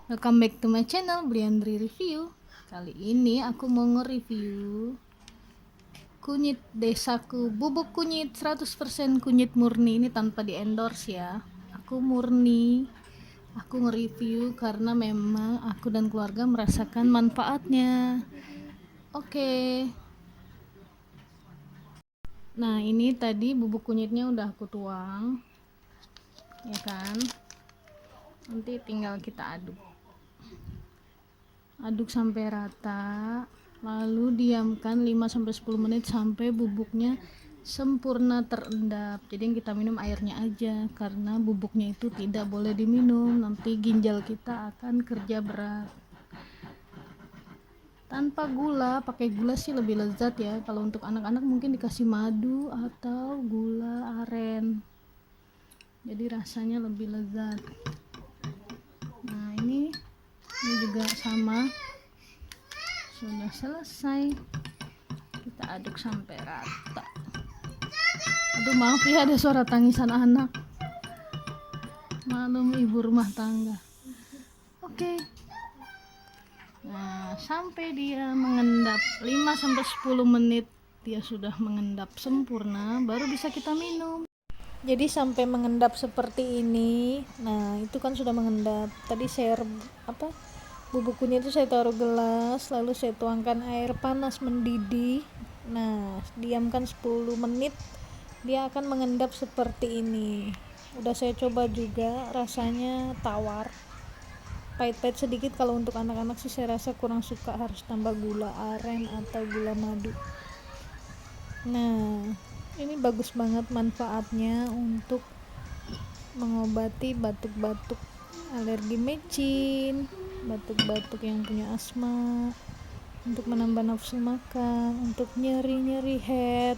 Welcome back to my channel Briandri Review. Kali ini aku mau nge-review kunyit desaku, bubuk kunyit 100% kunyit murni. Ini tanpa di endorse ya. Aku murni. Aku nge-review karena memang aku dan keluarga merasakan manfaatnya. Oke. Nah, ini tadi bubuk kunyitnya udah aku tuang. Ya kan? Nanti tinggal kita aduk sampai rata, lalu diamkan 5-10 menit sampai bubuknya sempurna terendap. Jadi yang kita minum airnya aja, karena bubuknya itu tidak boleh diminum, nanti ginjal kita akan kerja berat. Tanpa gula, pakai gula sih lebih lezat ya. Kalau untuk anak-anak mungkin dikasih madu atau gula aren, jadi rasanya lebih lezat. Nah, ini juga sama, sudah selesai, kita aduk sampai rata. Aduh, maaf ya, ada suara tangisan anak, malum ibu rumah tangga. Oke. Nah, sampai dia mengendap 5-10 menit, dia sudah mengendap sempurna, baru bisa kita minum. Jadi sampai mengendap seperti ini. Nah, itu kan sudah mengendap. Tadi saya bubuk kunyit itu saya taruh gelas, lalu saya tuangkan air panas mendidih. Nah, diamkan 10 menit, dia akan mengendap seperti ini. Udah saya coba juga, rasanya tawar, pahit-pahit sedikit. Kalau untuk anak-anak sih saya rasa kurang suka, harus tambah gula aren atau gula madu. Nah, ini bagus banget manfaatnya untuk mengobati batuk-batuk, alergi mecin, batuk-batuk yang punya asma, untuk menambah nafsu makan, untuk nyeri-nyeri head.